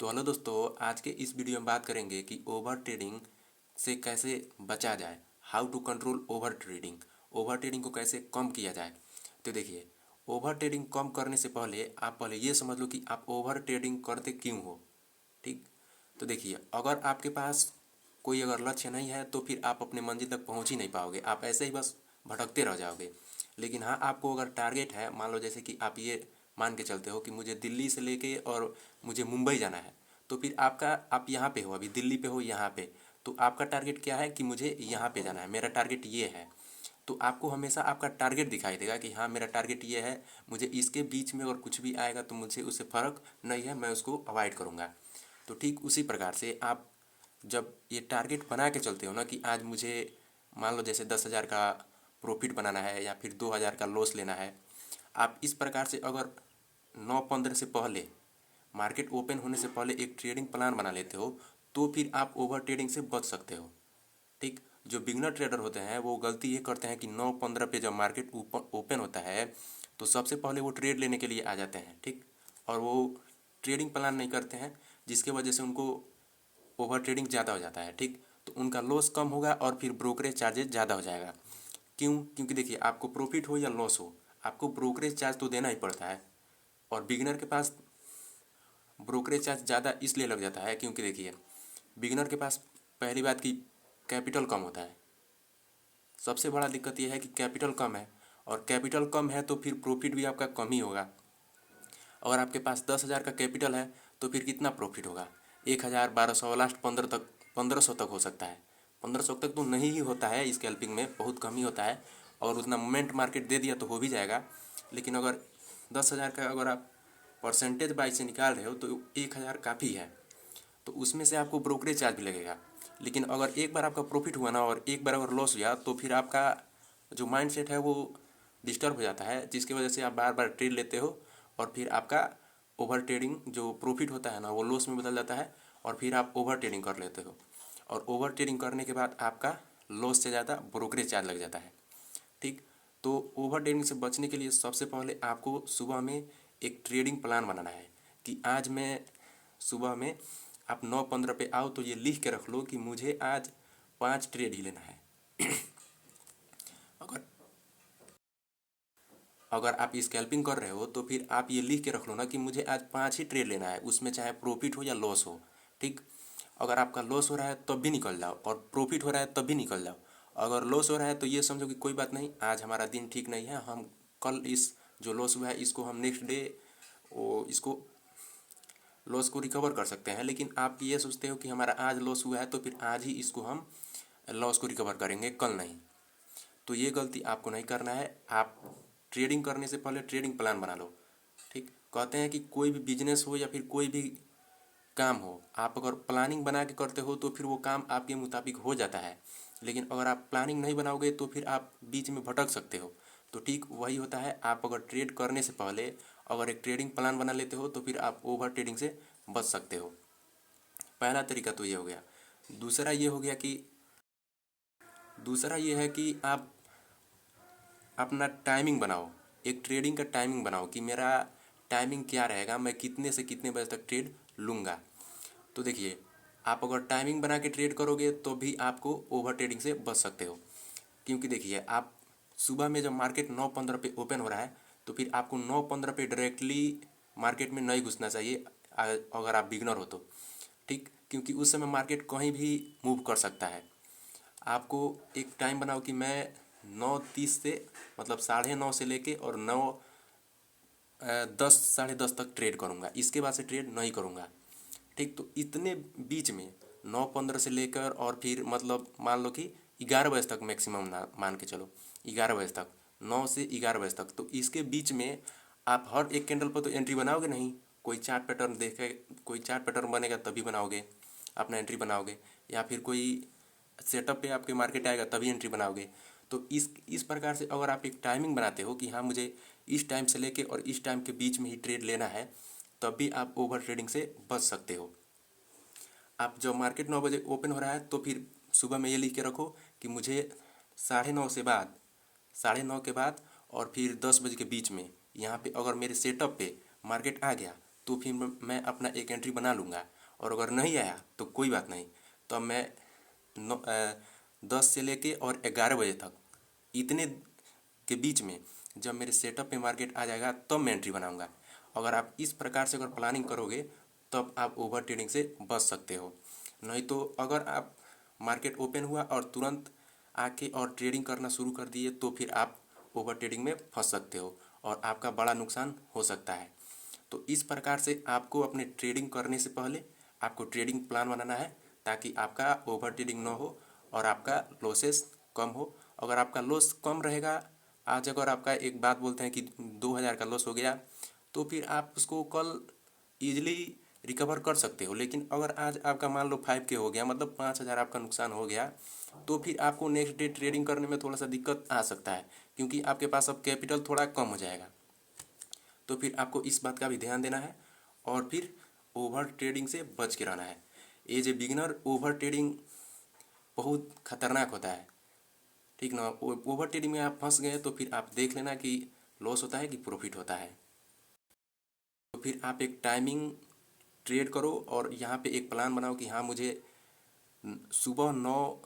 तो हेलो दोस्तों, आज के इस वीडियो में बात करेंगे कि ओवर ट्रेडिंग से कैसे बचा जाए। How to control over trading. Over trading को कैसे कम किया जाए। तो देखिए, ओवर ट्रेडिंग कम करने से पहले आप पहले ये समझ लो कि आप ओवर ट्रेडिंग करते क्यों हो। ठीक। तो देखिए, अगर आपके पास कोई अगर लक्ष्य नहीं है तो फिर आप अपने मंजिल तक पहुंच ही नहीं पाओगे, आप ऐसे ही बस भटकते रह जाओगे। लेकिन हाँ, आपको अगर टारगेट है, मान लो जैसे कि आप ये मान के चलते हो कि मुझे दिल्ली से लेके और मुझे मुंबई जाना है, तो फिर आप यहाँ पे हो, अभी दिल्ली पे हो यहाँ पे, तो आपका टारगेट क्या है कि मुझे यहाँ पे जाना है, मेरा टारगेट ये है। तो आपको हमेशा आपका टारगेट दिखाई देगा कि हाँ, मेरा टारगेट ये है, मुझे इसके बीच में और कुछ भी आएगा तो मुझे उससे फ़र्क नहीं है, मैं उसको अवॉइड करूँगा। तो ठीक उसी प्रकार से आप जब ये टारगेट बना के चलते हो ना कि आज मुझे मान लो जैसे 10,000 का प्रॉफिट बनाना है या फिर 2,000 का लॉस लेना है, आप इस प्रकार से अगर 9-15 से पहले, मार्केट ओपन होने से पहले एक ट्रेडिंग प्लान बना लेते हो, तो फिर आप ओवर ट्रेडिंग से बच सकते हो। ठीक। जो बिगनर ट्रेडर होते हैं वो गलती ये करते हैं कि 9-15 पे जब मार्केट ओपन होता है तो सबसे पहले वो ट्रेड लेने के लिए आ जाते हैं। ठीक। और वो ट्रेडिंग प्लान नहीं करते हैं, जिसके वजह से उनको ओवर ट्रेडिंग ज़्यादा हो जाता है। ठीक। तो उनका लॉस कम होगा और फिर ब्रोकरेज चार्जेस ज़्यादा हो जाएगा। क्यों? क्योंकि देखिए, आपको प्रॉफिट हो या लॉस हो, आपको ब्रोकरेज चार्ज तो देना ही पड़ता है। और बिगिनर के पास ब्रोकरेज चार्ज ज़्यादा इसलिए लग जाता है क्योंकि देखिए, बिगिनर के पास पहली बात की कैपिटल कम होता है। सबसे बड़ा दिक्कत यह है कि कैपिटल कम है, और कैपिटल कम है तो फिर प्रॉफिट भी आपका कम ही होगा। अगर आपके पास 10,000 का कैपिटल है तो फिर कितना प्रॉफिट होगा? 1,000, 1200, लास्ट 1500 तक हो सकता है। 1500 तक तो नहीं ही होता है, स्कैल्पिंग में बहुत कम ही होता है। और उतना मोमेंट मार्केट दे दिया तो हो भी जाएगा। लेकिन अगर 10,000 का अगर आप परसेंटेज बाई से निकाल रहे हो तो 1,000 काफ़ी है। तो उसमें से आपको ब्रोकरेज चार्ज भी लगेगा। लेकिन अगर एक बार आपका प्रॉफिट हुआ ना और एक बार अगर लॉस हुआ तो फिर आपका जो माइंड सेट है वो डिस्टर्ब हो जाता है, जिसकी वजह से आप बार बार ट्रेड लेते हो और फिर आपका ओवर ट्रेडिंग जो प्रॉफिट होता है ना वो लॉस में बदल जाता है, और फिर आप ओवर ट्रेडिंग कर लेते हो। और ओवर ट्रेडिंग करने के बाद आपका लॉस से ज़्यादा ब्रोकरेज चार्ज लग जाता है। ठीक। तो ओवर ट्रेडिंग से बचने के लिए सबसे पहले आपको सुबह में एक ट्रेडिंग प्लान बनाना है कि आज मैं सुबह में आप 9-15 पे आओ तो ये लिख के रख लो कि मुझे आज 5 ट्रेड ही लेना है। अगर अगर आप स्कैल्पिंग कर रहे हो तो फिर आप ये लिख के रख लो ना कि मुझे आज 5 ही ट्रेड लेना है, उसमें चाहे प्रॉफिट हो या लॉस हो। ठीक। अगर आपका लॉस हो रहा है तब भी निकल जाओ, और प्रॉफिट हो रहा है तब भी निकल जाओ। अगर लॉस हो रहा है तो ये समझो कि कोई बात नहीं, आज हमारा दिन ठीक नहीं है, हम कल इस जो लॉस हुआ है इसको हम नेक्स्ट डे वो इसको लॉस को रिकवर कर सकते हैं। लेकिन आप ये सोचते हो कि हमारा आज लॉस हुआ है तो फिर आज ही इसको हम लॉस को रिकवर करेंगे, कल नहीं। तो ये गलती आपको नहीं करना है। आप ट्रेडिंग करने से पहले ट्रेडिंग प्लान बना लो। ठीक। कहते हैं कि कोई भी बिजनेस हो या फिर कोई भी काम हो, आप अगर प्लानिंग बना के करते हो तो फिर वो काम आपके मुताबिक हो जाता है। लेकिन अगर आप प्लानिंग नहीं बनाओगे तो फिर आप बीच में भटक सकते हो। तो ठीक वही होता है, आप अगर ट्रेड करने से पहले अगर एक ट्रेडिंग प्लान बना लेते हो तो फिर आप ओवर ट्रेडिंग से बच सकते हो। पहला तरीका तो ये हो गया। दूसरा ये हो गया कि दूसरा ये है कि आप अपना टाइमिंग बनाओ। एक ट्रेडिंग का टाइमिंग बनाओ कि मेरा टाइमिंग क्या रहेगा, मैं कितने से कितने बजे तक ट्रेड लूँगा। तो देखिए, आप अगर टाइमिंग बना के ट्रेड करोगे तो भी आपको ओवर ट्रेडिंग से बच सकते हो। क्योंकि देखिए, आप सुबह में जब मार्केट 9-15 पे ओपन हो रहा है तो फिर आपको 9-15 पे डायरेक्टली मार्केट में नहीं घुसना चाहिए, अगर आप बिगनर हो तो। ठीक। क्योंकि उस समय मार्केट कहीं भी मूव कर सकता है। आपको एक टाइम बनाओ कि मैं 9:30 से मतलब 9:30 से लेके और 10 10:30 तक ट्रेड करूँगा, इसके बाद से ट्रेड नहीं करूँगा। ठीक। तो इतने बीच में 9:15 से लेकर और फिर मतलब मान लो कि 11 बजे तक मैक्सिमम ना मान के चलो, 11 बजे तक, 9 से 11 बजे तक, तो इसके बीच में आप हर एक कैंडल पर तो एंट्री बनाओगे नहीं। कोई चार्ट पैटर्न देखे, कोई चार्ट पैटर्न बनेगा तभी बनाओगे, अपना एंट्री बनाओगे। या फिर कोई सेटअप पे आपके मार्केट आएगा तभी एंट्री बनाओगे। तो इस प्रकार से अगर आप एक टाइमिंग बनाते हो कि हाँ, मुझे इस टाइम से लेके और इस टाइम के बीच में ही ट्रेड लेना है, तब भी आप ओवर ट्रेडिंग से बच सकते हो। आप जब मार्केट 9 बजे ओपन हो रहा है तो फिर सुबह में ये लिख के रखो कि मुझे 9:30 से बाद, 9:30 के बाद और फिर 10 बजे के बीच में यहाँ पे अगर मेरे सेटअप पे मार्केट आ गया तो फिर मैं अपना एक एंट्री बना लूँगा, और अगर नहीं आया तो कोई बात नहीं, तो मैं 10 से लेके और 11 बजे तक इतने के बीच में जब मेरे सेटअप पे मार्केट आ जाएगा तब मैं एंट्री बनाऊंगा। अगर आप इस प्रकार से अगर प्लानिंग करोगे तब आप ओवर ट्रेडिंग से बच सकते हो। नहीं तो अगर आप मार्केट ओपन हुआ और तुरंत आके और ट्रेडिंग करना शुरू कर दिए तो फिर आप ओवर ट्रेडिंग में फंस सकते हो और आपका बड़ा नुकसान हो सकता है। तो इस प्रकार से आपको अपने ट्रेडिंग करने से पहले आपको ट्रेडिंग प्लान बनाना है, ताकि आपका ओवर ट्रेडिंग ना हो और आपका लॉसेस कम हो। अगर आपका लॉस कम रहेगा, आज अगर आपका एक बात बोलते हैं कि 2000 का लॉस हो गया, तो फिर आप उसको कल ईजिली रिकवर कर सकते हो। लेकिन अगर आज आपका मान लो 5K हो गया, मतलब 5000 आपका नुकसान हो गया, तो फिर आपको नेक्स्ट डे ट्रेडिंग करने में थोड़ा सा दिक्कत आ सकता है, क्योंकि आपके पास अब कैपिटल थोड़ा कम हो जाएगा। तो फिर आपको इस बात का भी ध्यान देना है और फिर ओवर ट्रेडिंग से बच के रहना है। As a beginner over trading बहुत खतरनाक होता है, ठीक ना। ओवर ट्रेडिंग में आप फंस गए तो फिर आप देख लेना कि लॉस होता है कि प्रॉफिट होता है। तो फिर आप एक टाइमिंग ट्रेड करो और यहाँ पे एक प्लान बनाओ कि हाँ, मुझे सुबह 9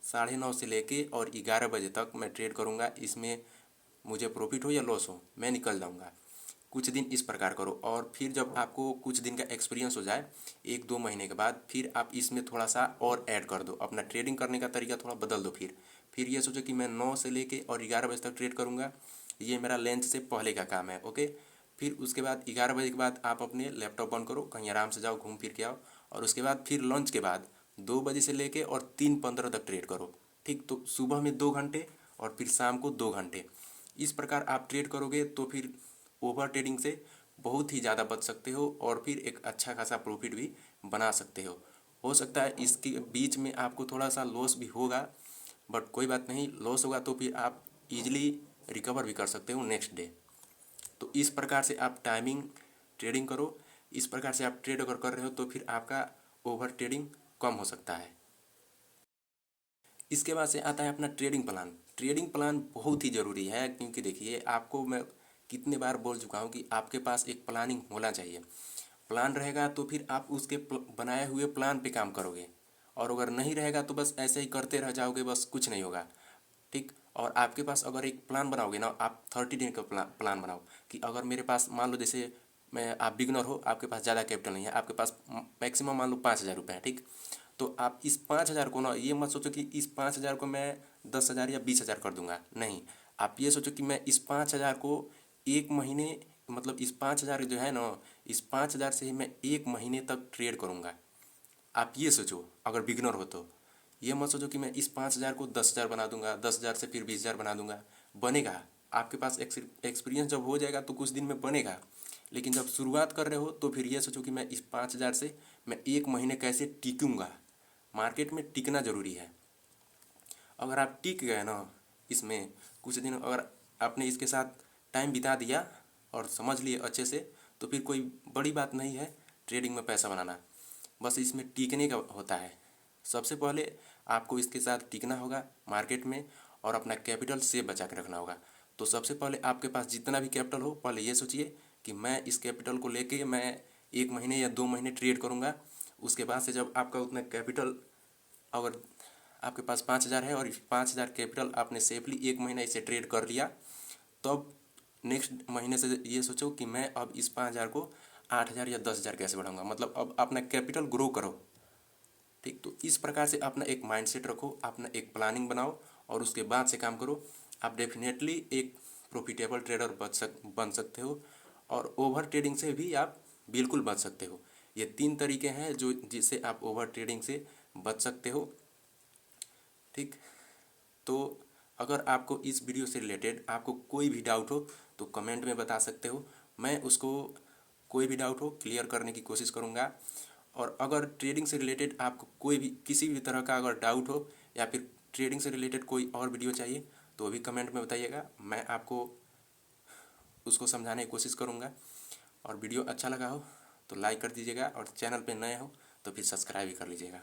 साढ़े 9 से लेके और 11 बजे तक मैं ट्रेड करूँगा, इसमें मुझे प्रॉफिट हो या लॉस हो मैं निकल जाऊँगा। कुछ दिन इस प्रकार करो और फिर जब आपको कुछ दिन का एक्सपीरियंस हो जाए, 1-2 महीने के बाद, फिर आप इसमें थोड़ा सा और ऐड कर दो, अपना ट्रेडिंग करने का तरीका थोड़ा बदल दो। फिर ये सोचो कि मैं 9 से लेके और 11 बजे तक ट्रेड करूँगा, ये मेरा लंच से पहले का काम है, ओके। फिर उसके बाद 11 बजे के बाद आप अपने लैपटॉप बंद करो, कहीं आराम से जाओ, घूम फिर के आओ, और उसके बाद फिर लंच के बाद 2 बजे से लेके और 3:15 तक ट्रेड करो, ठीक। तो सुबह में 2 घंटे और फिर शाम को 2 घंटे, इस प्रकार आप ट्रेड करोगे तो फिर ओवर ट्रेडिंग से बहुत ही ज़्यादा बच सकते हो और फिर एक अच्छा खासा प्रॉफिट भी बना सकते हो सकता है इसके बीच में आपको थोड़ा सा लॉस भी होगा, बट कोई बात नहीं, लॉस होगा तो फिर आप इजीली रिकवर भी कर सकते हो नेक्स्ट डे। तो इस प्रकार से आप टाइमिंग ट्रेडिंग करो, इस प्रकार से आप ट्रेड अगर कर रहे हो तो फिर आपका ओवर ट्रेडिंग कम हो सकता है। इसके बाद से आता है अपना ट्रेडिंग प्लान। ट्रेडिंग प्लान बहुत ही ज़रूरी है, क्योंकि देखिए आपको मैं कितने बार बोल चुका हूँ कि आपके पास एक प्लानिंग होना चाहिए। प्लान रहेगा तो फिर आप उसके बनाए हुए प्लान पे काम करोगे, और अगर नहीं रहेगा तो बस ऐसे ही करते रह जाओगे, बस कुछ नहीं होगा, ठीक। और आपके पास अगर एक प्लान बनाओगे ना, आप 30 दिन का प्लान बनाओ कि अगर मेरे पास मान लो जैसे मैं आप बिगनर हो, आपके पास ज़्यादा कैपिटल नहीं है, आपके पास मैक्सिमम मान लो 5000 रुपये है, ठीक। तो आप इस 5000 को ना, ये मत सोचो कि इस 5000 को मैं 10,000 या 20,000 कर दूंगा, नहीं। आप ये सोचो कि मैं इस 5000 को एक महीने, मतलब इस 5000 जो है ना, इस 5000 से ही मैं एक महीने तक ट्रेड करूँगा। आप ये सोचो अगर बिगनर हो तो, ये मत सोचो कि मैं इस 5000 को 10,000 बना दूंगा, 10,000 से फिर 20,000 बना दूंगा। बनेगा, आपके पास एक्सपीरियंस जब हो जाएगा तो कुछ दिन में बनेगा, लेकिन जब शुरुआत कर रहे हो तो फिर ये सोचो कि मैं इस 5000 से मैं एक महीने कैसे टिकूँगा। मार्केट में टिकना ज़रूरी है। अगर आप टिक गए ना इसमें, कुछ दिन अगर आपने इसके साथ टाइम बिता दिया और समझ लिए अच्छे से, तो फिर कोई बड़ी बात नहीं है ट्रेडिंग में पैसा बनाना, बस इसमें टीकने का होता है। सबसे पहले आपको इसके साथ टिकना होगा मार्केट में, और अपना कैपिटल सेफ बचा के रखना होगा। तो सबसे पहले आपके पास जितना भी कैपिटल हो, पहले ये सोचिए कि मैं इस कैपिटल को लेके मैं एक महीने या 2 महीने ट्रेड करूँगा। उसके बाद से जब आपका उतना कैपिटल, अगर आपके पास 5000 है और 5000 कैपिटल आपने सेफली एक महीना इसे ट्रेड कर लिया, तब नेक्स्ट महीने से ये सोचो कि मैं अब इस 5000 को 8000 या 10,000 कैसे बढ़ाऊंगा, मतलब अब अपना कैपिटल ग्रो करो, ठीक। तो इस प्रकार से अपना एक माइंडसेट रखो, अपना एक प्लानिंग बनाओ और उसके बाद से काम करो। आप डेफिनेटली एक प्रॉफिटेबल ट्रेडर बन सकते हो, और ओवर ट्रेडिंग से भी आप बिल्कुल बच सकते हो। ये 3 तरीके हैं जो जिससे आप ओवर ट्रेडिंग से बच सकते हो, ठीक। तो अगर आपको इस वीडियो से रिलेटेड आपको कोई भी डाउट हो तो कमेंट में बता सकते हो, मैं उसको कोई भी डाउट हो क्लियर करने की कोशिश करूँगा। और अगर ट्रेडिंग से रिलेटेड आपको कोई भी किसी भी तरह का अगर डाउट हो, या फिर ट्रेडिंग से रिलेटेड कोई और वीडियो चाहिए, तो वो भी कमेंट में बताइएगा, मैं आपको उसको समझाने की कोशिश करूँगा। और वीडियो अच्छा लगा हो तो लाइक कर दीजिएगा, और चैनल पे नए हो तो फिर सब्सक्राइब भी कर लीजिएगा।